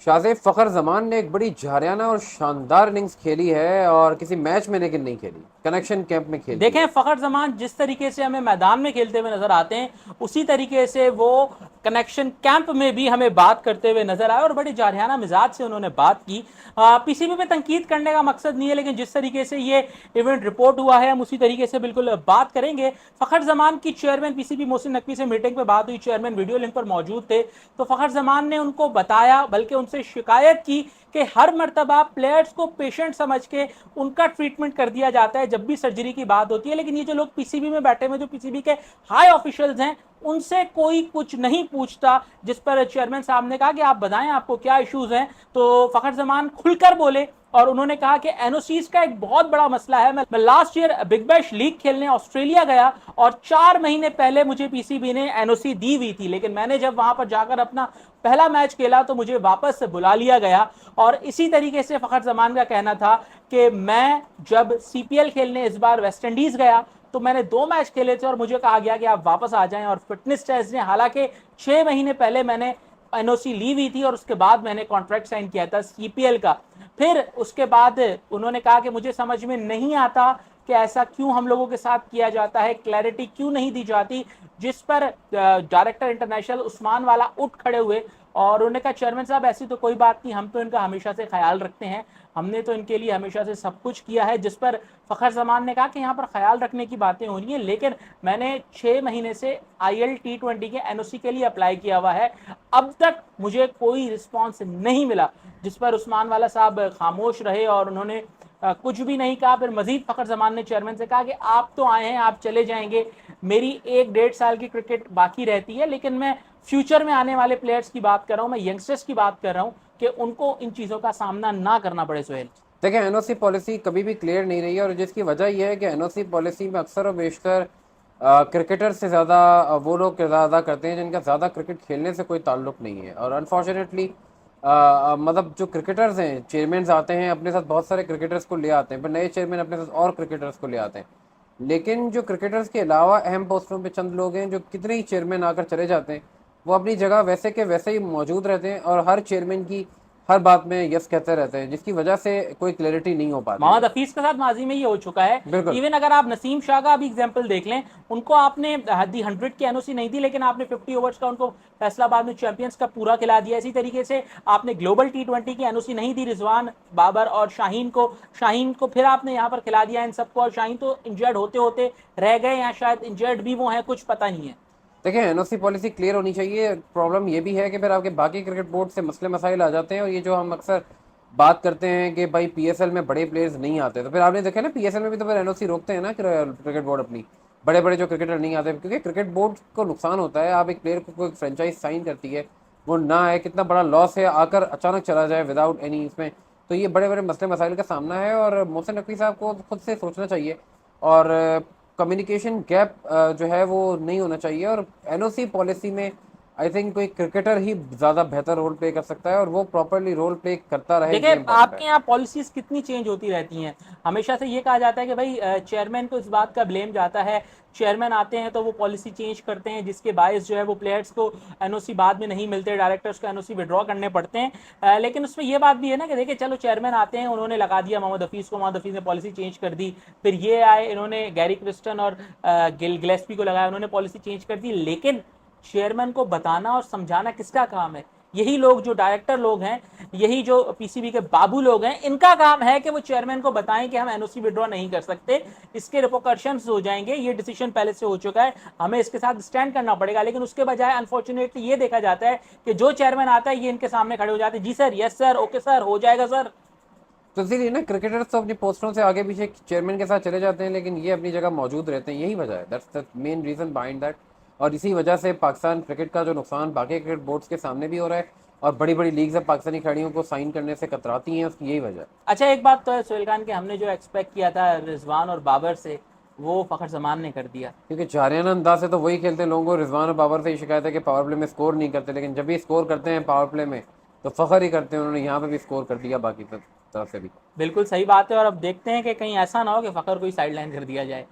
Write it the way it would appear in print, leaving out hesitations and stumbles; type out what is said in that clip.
शाहज़ेब फ़खर ज़मान ने एक बड़ी झारियाना और शानदार इनिंग्स खेली है और किसी मैच में लेकिन नहीं खेली, कनेक्शन कैंप में खेलती देखें है। फ़खर जमान जिस तरीके से हमें मैदान में खेलते हुए नजर आते हैं, उसी तरीके से वो कनेक्शन कैंप में भी हमें बात करते हुए नजर आए और बड़े जारहाना मिजाज से उन्होंने बात की। पीसीबी पे तनकीद करने का मकसद नहीं है, लेकिन जिस तरीके से ये इवेंट रिपोर्ट हुआ है हम उसी तरीके से बिल्कुल बात करेंगे। फ़खर जमान की चेयरमैन पीसीबी मोहसिन नकवी से मीटिंग पर बात हुई, चेयरमैन वीडियो लिंक पर मौजूद थे। तो फ़खर जमान ने उनको बताया, बल्कि उनसे शिकायत की कि हर मरतबा प्लेयर्स को पेशेंट समझ के उनका ट्रीटमेंट कर दिया जाता है जब भी सर्जरी की बात होती है, लेकिन ये जो लोग पीसीबी में बैठे हुए, जो पीसीबी के हाई ऑफिशियल्स हैं, उनसे कोई कुछ नहीं पूछता। जिस पर चेयरमैन साहब ने कहा कि आप बताएं आपको क्या इश्यूज हैं। तो फखर जमान खुलकर बोले और उन्होंने कहा कि एनओसीज का एक बहुत बड़ा मसला है। मैं last year big bash league खेलने ऑस्ट्रेलिया गया और 4 महीने पहले मुझे पीसीबी ने एनओसी दी हुई थी, लेकिन मैंने जब वहां पर जाकर अपना पहला मैच खेला तो मुझे वापस बुला लिया गया। और इसी तरीके से फखर जमान का कहना था कि मैं जब सीपीएल खेलने इस बार वेस्ट इंडीज गया तो मैंने 2 मैच खेले थे और मुझे कहा गया कि आप वापस आ जाएं। और फिटनेस टेस्ट ने, हालांकि 6 महीने पहले मैंने एनओसी ली हुई थी और उसके बाद मैंने कॉन्ट्रैक्ट साइन किया था सीपीएल का। फिर उसके बाद उन्होंने कहा कि मुझे समझ में नहीं आता कि ऐसा क्यों हम लोगों के साथ किया जाता है, क्लैरिटी क्यों नहीं दी जाती। जिस पर डायरेक्टर इंटरनेशनल उस्मान वाला उठ खड़े हुए और उन्होंने कहा चेयरमैन साहब ऐसी तो कोई बात नहीं, हम तो इनका हमेशा से ख्याल रखते हैं, हमने तो इनके लिए हमेशा से सब कुछ किया है। जिस पर फ़खर जमान ने कहा कि यहाँ पर ख्याल रखने की बातें हो रही हैं, लेकिन मैंने 6 महीने से IL T20 के एनओसी के लिए अप्लाई किया हुआ है, अब तक मुझे कोई रिस्पॉन्स नहीं मिला। जिस पर उस्मान वाला साहब खामोश रहे और उन्होंने कुछ भी नहीं कहा। फिर मजीद फ़खर जमान ने चेयरमैन से कहा कि आप तो आए हैं, आप चले जाएंगे, मेरी 1 डेढ़ साल की क्रिकेट बाकी रहती है, लेकिन मैं फ्यूचर में आने वाले प्लेयर्स की बात कर रहा हूँ, मैं यंगस्टर्स की बात कर रहा हूँ कि उनको इन चीज़ों का सामना ना करना पड़े। सोहेल, देखिए, एनओसी पॉलिसी कभी भी क्लियर नहीं रही है और जिसकी वजह यह है कि एनओसी पॉलिसी में अक्सर और बेशतर क्रिकेटर से ज़्यादा वो लोग किरदार अदा करते हैं जिनका ज़्यादा क्रिकेट खेलने से कोई ताल्लुक नहीं है। और अनफॉर्चुनेटली मतलब जो क्रिकेटर्स हैं, चेयरमैन आते हैं अपने साथ बहुत सारे क्रिकेटर्स को ले आते हैं, पर नए चेयरमैन अपने साथ और क्रिकेटर्स को ले आते हैं। लेकिन जो क्रिकेटर्स के अलावा अहम पोस्टों पे चंद लोग हैं, जो कितने ही चेयरमैन आकर चले जाते हैं, वो अपनी जगह वैसे के वैसे ही मौजूद रहते हैं और हर चेयरमैन की हर बात में यस कहते रहते हैं, जिसकी वजह से कोई क्लैरिटी नहीं हो पाती मोहम्मद है। हफीज के साथ माजी में ये हो चुका है। बिल्कुल। इवन अगर आप नसीम शाह का भी एग्जाम्पल देख लें, उनको आपने दी 100 की एनओसी नहीं दी, लेकिन आपने 50 ओवर्स का उनको फैसलाबाद में चैंपियंस का पूरा खिला दिया। इसी तरीके से आपने ग्लोबल T20 की एनओसी नहीं दी रिजवान, बाबर और शाहीन को फिर आपने यहाँ पर खिला दिया इन सबको। और शाहीन तो इंजर्ड होते होते रह गए, या शायद इंजर्ड भी वो हैं, कुछ पता नहीं है। देखिए, एनओसी पॉलिसी क्लियर होनी चाहिए। प्रॉब्लम ये भी है कि फिर आपके बाकी क्रिकेट बोर्ड से मसले मसाइल आ जाते हैं और ये जो हम अक्सर बात करते हैं कि भाई पीएसएल में बड़े प्लेयर्स नहीं आते, तो फिर आपने देखा ना पीएसएल में भी तो फिर एनओसी रोकते हैं ना क्रिकेट बोर्ड अपनी। बड़े बड़े जो क्रिकेटर नहीं आते क्योंकि क्रिकेट बोर्ड को नुकसान होता है। आप एक प्लेयर को कोई फ्रेंचाइज साइन करती है, वो ना है, कितना बड़ा लॉस है, आकर अचानक चला जाए विदाउट एनी इसमें। तो ये बड़े बड़े मसले मसाइल का सामना है और मोहसिन नकवी साहब को खुद से सोचना चाहिए। और कम्युनिकेशन गैप जो है वो नहीं होना चाहिए। और एनओसी पॉलिसी में आई थिंक कोई क्रिकेटर ही ज़्यादा बेहतर रोल प्ले कर सकता है और वो प्रॉपरली रोल प्ले करता रहे, ये देखिए इंपॉर्टेंट है। आपके यहाँ पॉलिसीज कितनी चेंज होती रहती हैं। हमेशा से ये कहा जाता है कि भाई चेयरमैन को इस बात का ब्लेम जाता है, चेयरमैन आते हैं तो वो पॉलिसी चेंज करते हैं, जिसके बायस जो है वो प्लेयर्स को एनओसी बाद में नहीं मिलते, डायरेक्टर्स को एनओसी विड्रॉ करने पड़ते हैं। लेकिन उसमें ये बात भी है ना कि देखिए चलो चेयरमैन आते हैं, उन्होंने लगा दिया मोहम्मद हफीज़ को, मोहम्मद हफीज़ ने पॉलिसी चेंज कर दी। फिर ये आए, इन्होंने गैरी क्रिस्टन और गिल गिलेस्पी को लगाया, उन्होंने पॉलिसी चेंज कर दी। लेकिन चेयरमैन को बताना और समझाना किसका काम है? यही लोग जो डायरेक्टर लोग हैं, यही जो पीसीबी के बाबू लोग हैं, इनका काम है कि वो चेयरमैन को बताएं कि हम एनओसी विड्रॉ नहीं कर सकते, इसके रिपोकर्शंस हो जाएंगे, ये डिसीजन पहले से हो चुका है, हमें इसके साथ स्टैंड करना पड़ेगा। लेकिन उसके बजाय अनफॉर्चुनेटली ये देखा जाता है कि जो चेयरमैन आता है ये इनके सामने खड़े हो जाते हैं, जी sir, yes sir, okay sir, हो जाएगा सर। तो इसीलिए ना क्रिकेटर्स तो अपनी पोस्टों से आगे पीछे चेयरमैन के साथ चले जाते हैं, लेकिन ये अपनी जगह मौजूद रहते हैं। यही वजह है, that's the main reason behind that. और इसी वजह से पाकिस्तान क्रिकेट का जो नुकसान बाकी क्रिकेट बोर्ड्स के सामने भी हो रहा है और बड़ी बड़ी लीग्स अब पाकिस्तानी खिलाड़ियों को साइन करने से कतराती हैं, उसकी यही वजह है। अच्छा, एक बात तो है सोहेल खान के, हमने जो एक्सपेक्ट किया था रिजवान और बाबर से, वो फखर जमान ने कर दिया। क्योंकि जारियाना अंदाज से तो वही खेलते हैं। लोगों को रिजवान और बाबर से ही शिकायत है कि पावर प्ले में स्कोर नहीं करते, लेकिन जब भी स्कोर करते हैं पावर प्ले में तो फ़खर ही करते हैं। उन्होंने यहाँ पे भी स्कोर कर दिया बाकी तरफ से भी। बिल्कुल सही बात है। और अब देखते हैं कि कहीं ऐसा ना हो कि फखर को ही साइड लाइन कर दिया जाए।